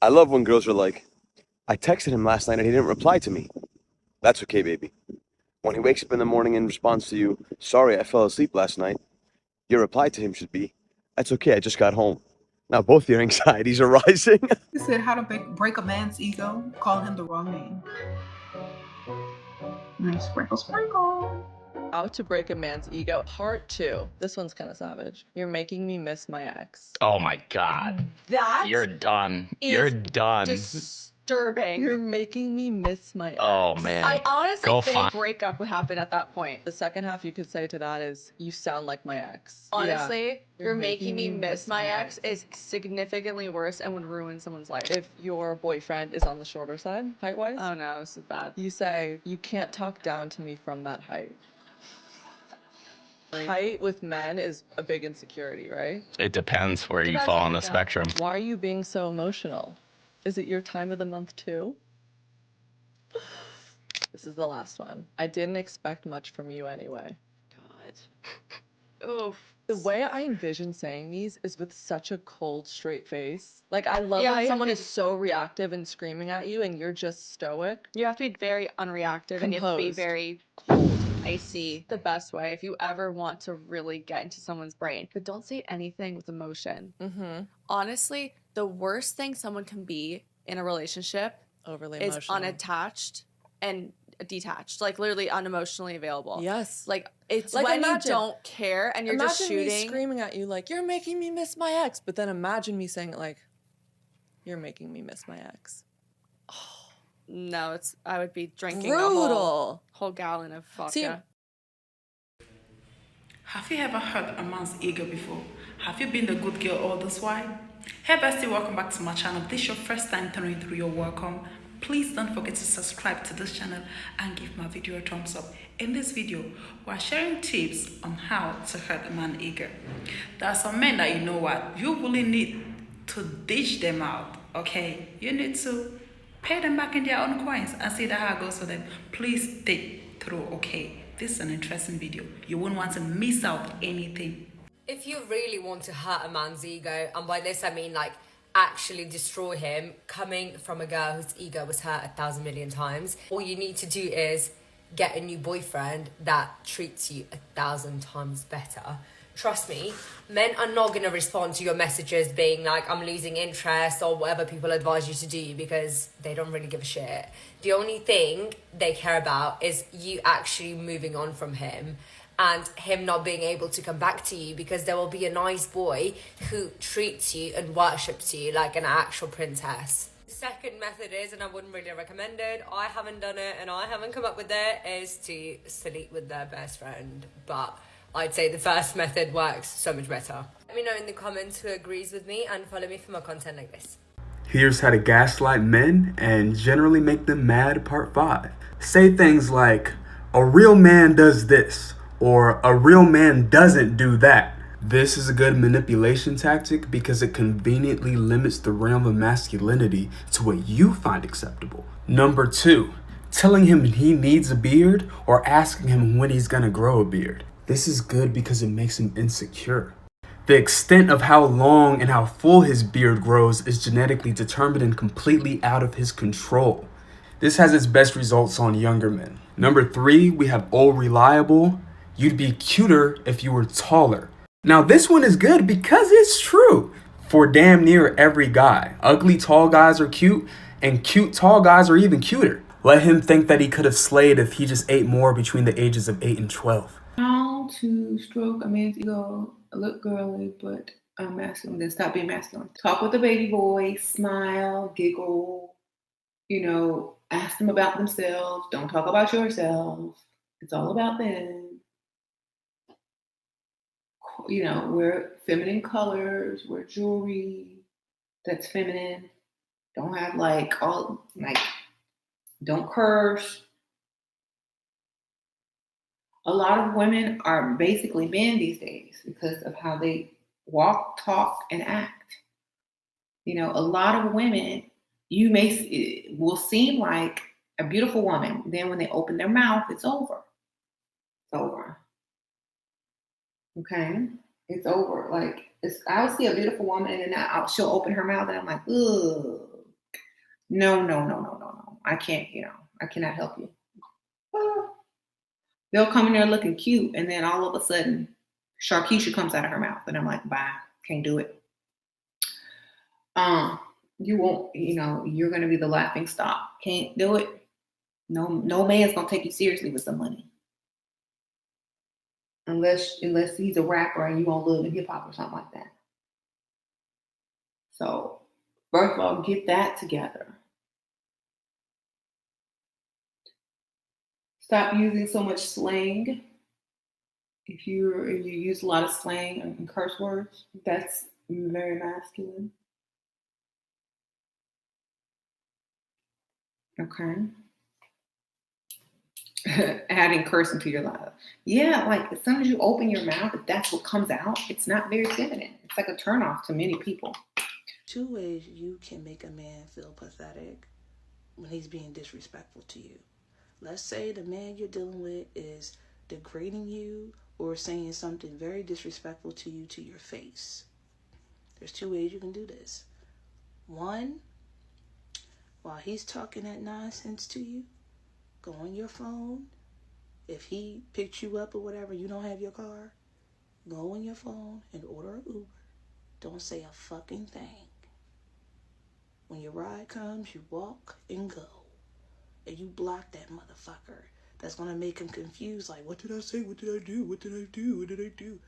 I love when girls are like, I texted him last night and he didn't reply to me. That's okay, baby. When he wakes up in the morning and responds to you, sorry, I fell asleep last night, your reply to him should be, that's okay, I just got home. Now both your anxieties are rising. He said how to break a man's ego, call him the wrong name. Nice sprinkle, sprinkle. How to break a man's ego, part 2. This one's kind of savage. You're making me miss my ex. Oh my God. That You're done. is You're done. disturbing. You're making me miss my ex. Oh man. I honestly Go think find. breakup would happen at that point. The second half you could say to that is, you sound like my ex. Honestly, you're making me miss my ex is significantly worse and would ruin someone's life. If your boyfriend is on the shorter side, height-wise. Oh no, this is bad. You say, you can't talk down to me from that height. Height with men is a big insecurity, right? It depends where you fall on the spectrum. Why are you being so emotional? Is it your time of the month too? This is the last one. I didn't expect much from you anyway. God. Oof. The way I envision saying these is with such a cold, straight face. Like, I love when someone is so reactive and screaming at you and you're just stoic. You have to be very unreactive and you have to be Composed. very cold. I see the best way if you ever want to really get into someone's brain. But don't say anything with emotion. Mm-hmm. Honestly, the worst thing someone can be in a relationship Overly is emotional. unattached and detached, like literally unemotionally available. Yes. Like it's Like, when imagine- you don't care and you're just Imagine me shooting. screaming at you like, you're making me miss my ex. But then imagine me saying it like, you're making me miss my ex. No, it's I would be drinking Brutal. a whole gallon of vodka. See, Have you ever hurt a man's ego before? Have you been the good girl all this while? Hey bestie, welcome back to my channel. If this is your first time turning through, you're welcome. Please don't forget to subscribe to this channel and give my video a thumbs up. In this video, we're sharing tips on how to hurt a man's ego. There are some men that you know what, you really need to dish them out, okay? You need to pay them back in their own coins and see that how it goes for them. Please stick through, okay? This is an interesting video. You won't want to miss out anything. If you really want to hurt a man's ego, and by this I mean like actually destroy him, coming from a girl whose ego was hurt 1,000 million times, all you need to do is get a new boyfriend that treats you 1,000 times better. Trust me, men are not going to respond to your messages being like, I'm losing interest or whatever people advise you to do, because they don't really give a shit. The only thing they care about is you actually moving on from him and him not being able to come back to you, because there will be a nice boy who treats you and worships you like an actual princess. The second method is, and I wouldn't really recommend it, I haven't done it and I haven't come up with it, is to sleep with their best friend. But I'd say the first method works so much better. Let me know in the comments who agrees with me and follow me for more content like this. Here's how to gaslight men and generally make them mad, part 5. Say things like, a real man does this, or a real man doesn't do that. This is a good manipulation tactic because it conveniently limits the realm of masculinity to what you find acceptable. Number 2, telling him he needs a beard or asking him when he's gonna grow a beard. This is good because it makes him insecure. The extent of how long and how full his beard grows is genetically determined and completely out of his control. This has its best results on younger men. Number 3, we have old reliable. You'd be cuter if you were taller. Now this one is good because it's true for damn near every guy. Ugly tall guys are cute, and cute tall guys are even cuter. Let him think that he could have slayed if he just ate more between the ages of 8 and 12. How to stroke a man's ego, look girly, but masculine, then stop being masculine. Talk with a baby voice, smile, giggle, ask them about themselves. Don't talk about yourself. It's all about them. Wear feminine colors, wear jewelry that's feminine. Don't have don't curse. A lot of women are basically men these days because of how they walk, talk, and act. A lot of women, it will seem like a beautiful woman. Then when they open their mouth, it's over. It's over. Okay? It's over. I'll see a beautiful woman and then she'll open her mouth and I'm like, ugh, No, no, no, no, no, no. I can't, I cannot help you. They'll come in there looking cute, and then all of a sudden, Sharkeisha comes out of her mouth, and I'm like, bye, can't do it. You won't, you're gonna be the laughing stock. Can't do it. No man's gonna take you seriously with some money. Unless he's a rapper and you won't live in hip hop or something like that. So, first of all, get that together. Stop using so much slang. If you use a lot of slang and curse words, that's very masculine. Okay. Adding cursing to your life. Yeah, like as soon as you open your mouth, if that's what comes out, it's not very feminine. It's like a turnoff to many people. 2 ways you can make a man feel pathetic when he's being disrespectful to you. Let's say the man you're dealing with is degrading you or saying something very disrespectful to you to your face. There's 2 ways you can do this. 1, while he's talking that nonsense to you, go on your phone. If he picked you up or whatever, you don't have your car, go on your phone and order an Uber. Don't say a fucking thing. When your ride comes, you walk and go. And you block that motherfucker. That's going to make him confused. Like, what did I say? What did I do? What did I do? What did I do?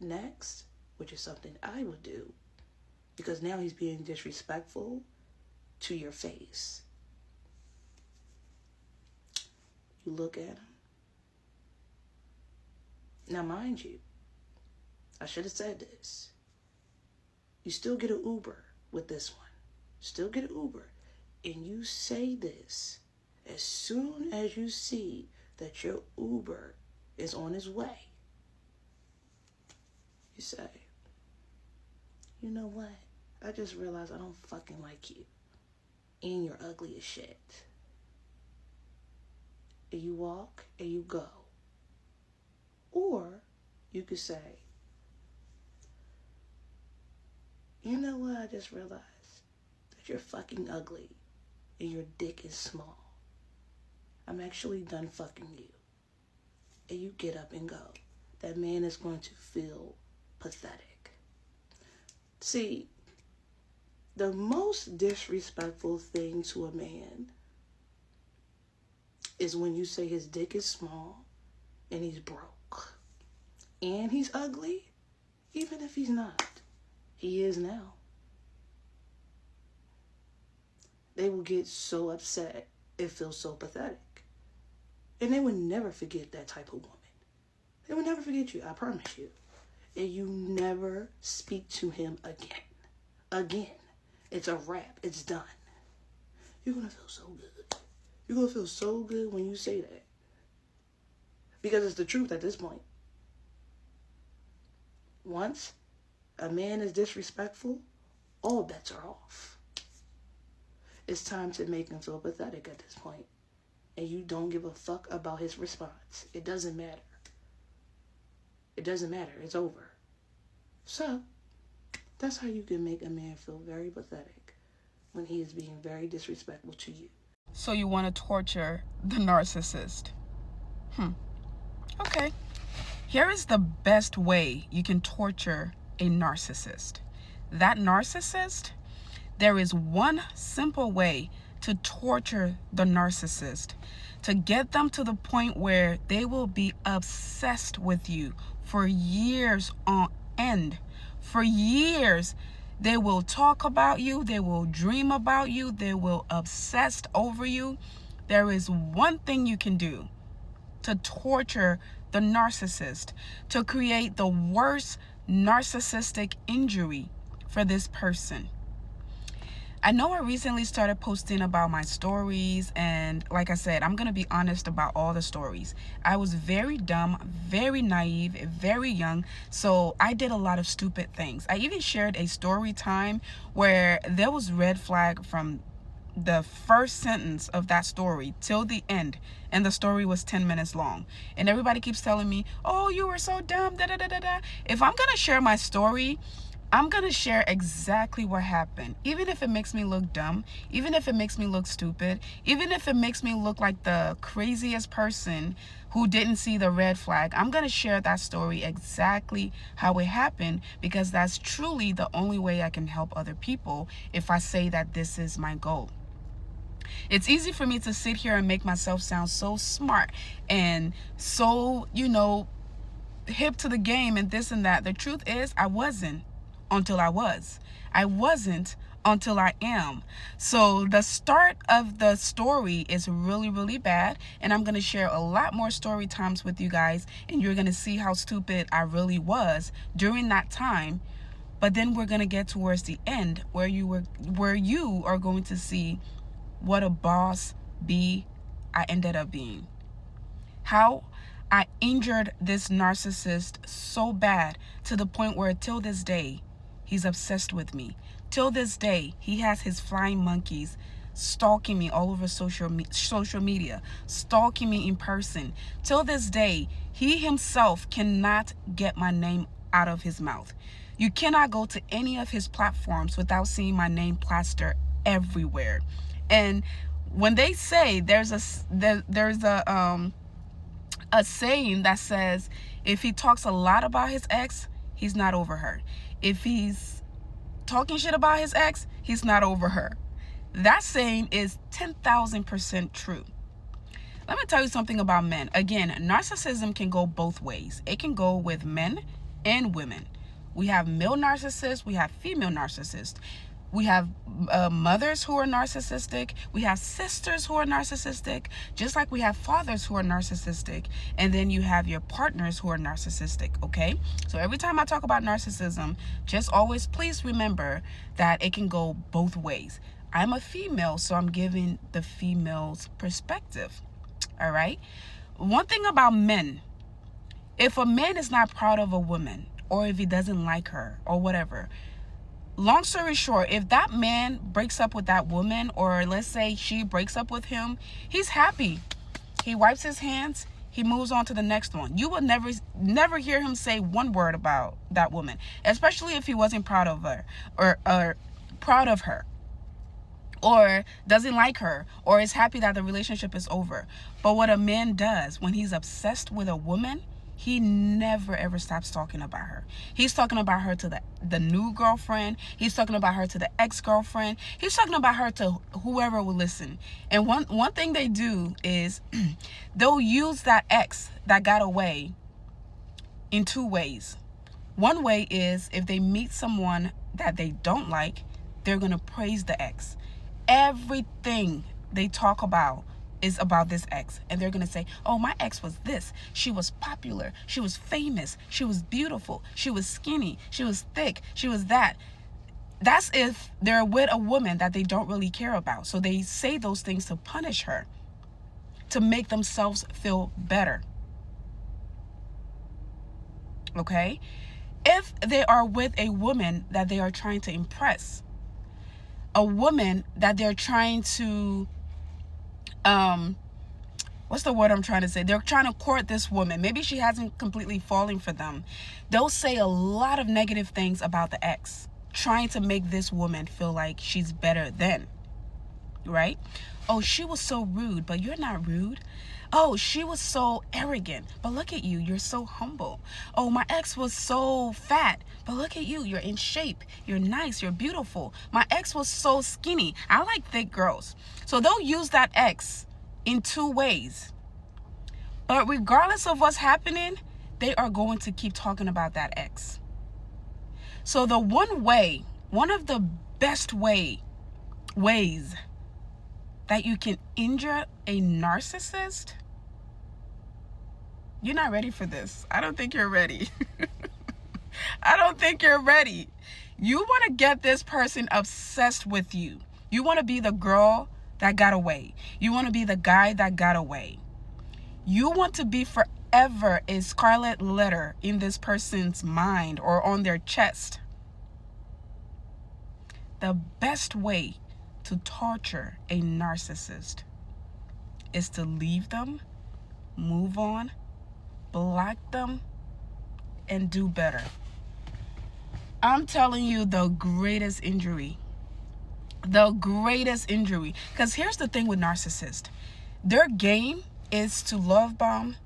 Next, which is something I would do, because now he's being disrespectful to your face. You look at him. Now, mind you, I should have said this. You still get an Uber with this one. Still get an Uber. And you say this as soon as you see that your Uber is on its way. You say, you know what? I just realized I don't fucking like you. And you're ugly as shit. And you walk and you go. Or you could say, you know what? I just realized that you're fucking ugly and your dick is small. I'm actually done fucking you. And you get up and go. That man is going to feel pathetic. See, the most disrespectful thing to a man is when you say his dick is small and he's broke. And he's ugly, even if he's not. He is now. They will get so upset, it feels so pathetic. And they would never forget that type of woman. They would never forget you, I promise you. And you never speak to him again. Again. It's a wrap. It's done. You're going to feel so good. You're going to feel so good when you say that. Because it's the truth at this point. Once a man is disrespectful, all bets are off. It's time to make him feel pathetic at this point. And you don't give a fuck about his response. It doesn't matter. It doesn't matter. It's over. So, that's how you can make a man feel very pathetic when he is being very disrespectful to you. So you want to torture the narcissist? Okay. Here is the best way you can torture a narcissist. That narcissist, there is one simple way to torture the narcissist, to get them to the point where they will be obsessed with you for years on end. For years, they will talk about you, they will dream about you, they will obsess over you. There is one thing you can do to torture the narcissist, to create the worst narcissistic injury for this person. I know I recently started posting about my stories, and like I said, I'm going to be honest about all the stories. I was very dumb, very naive, very young, so I did a lot of stupid things. I even shared a story time where there was red flag from the first sentence of that story till the end, and the story was 10 minutes long. And everybody keeps telling me, oh, you were so dumb, da da da da da. If I'm going to share my story, I'm going to share exactly what happened. Even if it makes me look dumb, even if it makes me look stupid, even if it makes me look like the craziest person who didn't see the red flag, I'm going to share that story exactly how it happened, because that's truly the only way I can help other people if I say that this is my goal. It's easy for me to sit here and make myself sound so smart and so, you know, hip to the game and this and that. The truth is, I wasn't until I was. I wasn't until I am. So the start of the story is really, really bad, and I'm going to share a lot more story times with you guys, and you're going to see how stupid I really was during that time. But then we're going to get towards the end where you are going to see what a boss bee I ended up being. How I injured this narcissist so bad to the point where till this day, he's obsessed with me. Till this day, he has his flying monkeys stalking me all over social media, stalking me in person. Till this day, he himself cannot get my name out of his mouth. You cannot go to any of his platforms without seeing my name plastered everywhere. And when they say there's a saying that says, if he talks a lot about his ex, he's not over her. If he's talking shit about his ex, he's not over her. That saying is 10,000% true. Let me tell you something about men. Again, narcissism can go both ways. It can go with men and women. We have male narcissists, we have female narcissists. We have mothers who are narcissistic. We have sisters who are narcissistic, just like we have fathers who are narcissistic. And then you have your partners who are narcissistic, okay? So every time I talk about narcissism, just always please remember that it can go both ways. I'm a female, so I'm giving the female's perspective, all right? One thing about men, if a man is not proud of a woman, or if he doesn't like her, or whatever, long story short, if that man breaks up with that woman, or let's say she breaks up with him, he's happy. He wipes his hands, he moves on to the next one. You will never hear him say one word about that woman, especially if he wasn't proud of her, or proud of her, or doesn't like her, or is happy that the relationship is over. But what a man does when he's obsessed with a woman, he never ever stops talking about her. He's talking about her to the new girlfriend. He's talking about her to the ex-girlfriend. He's talking about her to whoever will listen. And one thing they do is they'll use that ex that got away in two ways. One way is if they meet someone that they don't like, they're going to praise the ex. Everything they talk about is about this ex, and they're gonna say, oh, my ex was this, she was popular, she was famous, she was beautiful, she was skinny, she was thick, she was that. That's if they're with a woman that they don't really care about. So they say those things to punish her, to make themselves feel better. Okay? If they are with a woman that they are trying to impress, a woman that they're trying to what's the word I'm trying to say? They're trying to court this woman. Maybe she hasn't completely fallen for them. They'll say a lot of negative things about the ex, trying to make this woman feel like she's better than, right? Oh, she was so rude, but you're not rude. Oh, she was so arrogant, but look at you, you're so humble. Oh, my ex was so fat, but look at you, you're in shape, you're nice, you're beautiful. My ex was so skinny, I like thick girls. So they'll use that ex in two ways. But regardless of what's happening, they are going to keep talking about that ex. So the one of the best ways that you can injure a narcissist, you're not ready for this. I don't think you're ready. I don't think you're ready. You want to get this person obsessed with you. You want to be the girl that got away. You want to be the guy that got away. You want to be forever a scarlet letter in this person's mind or on their chest. The best way to torture a narcissist is to leave them, move on, block them, and do better. I'm telling you, the greatest injury. The greatest injury. Because here's the thing with narcissists. Their game is to love bomb,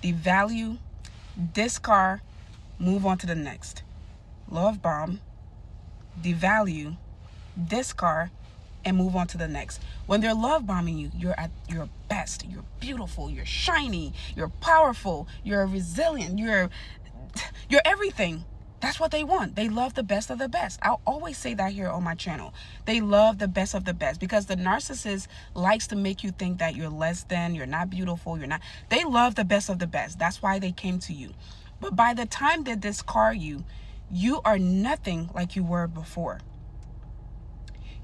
devalue, discard, move on to the next. Love bomb, devalue, discard, and move on to the next. When they're love bombing you, you're at your best. You're beautiful, you're shiny, you're powerful, you're resilient, you're everything. That's what they want. They love the best of the best. I'll always say that here on my channel. They love the best of the best because the narcissist likes to make you think that you're less than, you're not beautiful, you're not. They love the best of the best. That's why they came to you. But by the time they discard you, you are nothing like you were before.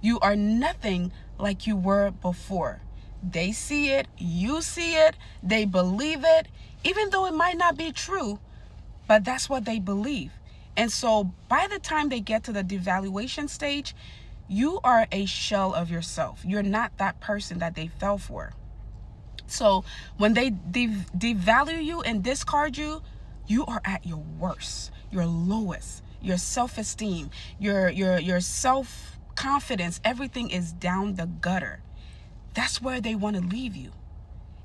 You are nothing like you were before. They see it, you see it, they believe it, even though it might not be true, but that's what they believe. And so by the time they get to the devaluation stage, you are a shell of yourself. You're not that person that they fell for. So when they devalue you and discard you, you are at your worst, your lowest, your self-esteem, your self-confidence, everything is down the gutter. That's where they want to leave you.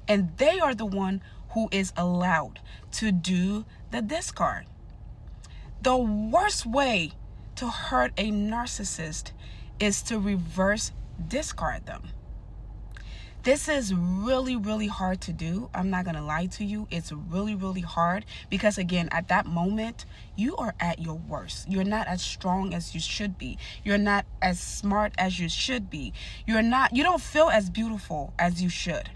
And they are the one who is allowed to do the discard. The worst way to hurt a narcissist is to reverse discard them. This is really, really hard to do. I'm not going to lie to you. It's really, really hard because, again, at that moment, you are at your worst. You're not as strong as you should be. You're not as smart as you should be. You don't feel as beautiful as you should.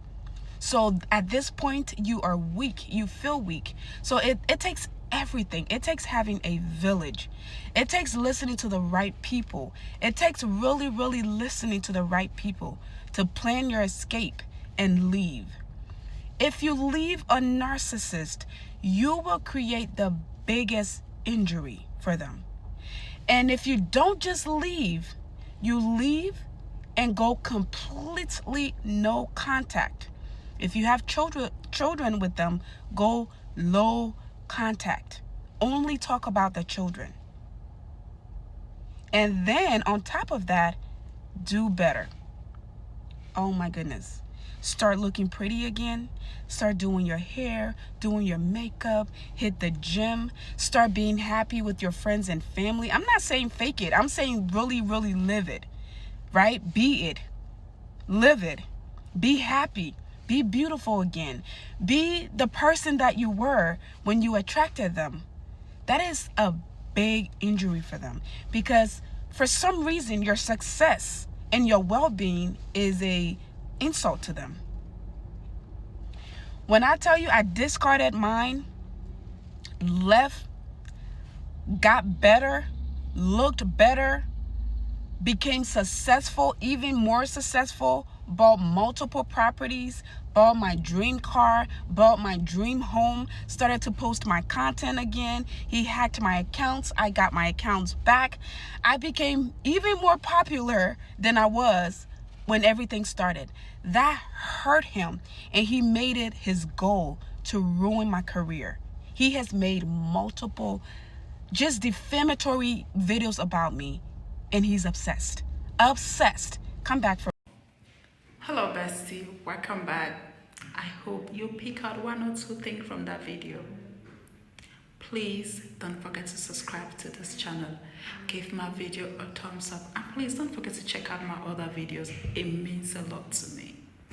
So at this point, you are weak. You feel weak. So it takes everything. It takes having a village. It takes listening to the right people. It takes really, really listening to the right people to plan your escape and leave. If you leave a narcissist, you will create the biggest injury for them. And if you don't just leave, you leave and go completely no contact. If you have children with them, go low contact. Only talk about the children. And then on top of that, do better. Oh my goodness. Start looking pretty again. Start doing your hair, doing your makeup, hit the gym, start being happy with your friends and family. I'm not saying fake it. I'm saying really, really live it, right? Be it. Live it. Be happy. Be beautiful again. Be the person that you were when you attracted them. That is a big injury for them because for some reason your success and your well-being is a insult to them. When I tell you I discarded mine, left, got better, looked better, became successful, even more successful, bought multiple properties, bought my dream car, bought my dream home, started to post my content again. He hacked my accounts. I got my accounts back. I became even more popular than I was when everything started. That hurt him, and he made it his goal to ruin my career. He has made multiple just defamatory videos about me, and he's obsessed. Obsessed. Come back for. Hello bestie, welcome back. I hope you pick out one or two things from that video. Please don't forget to subscribe to this channel, give my video a thumbs up, and please don't forget to check out my other videos. It means a lot to me.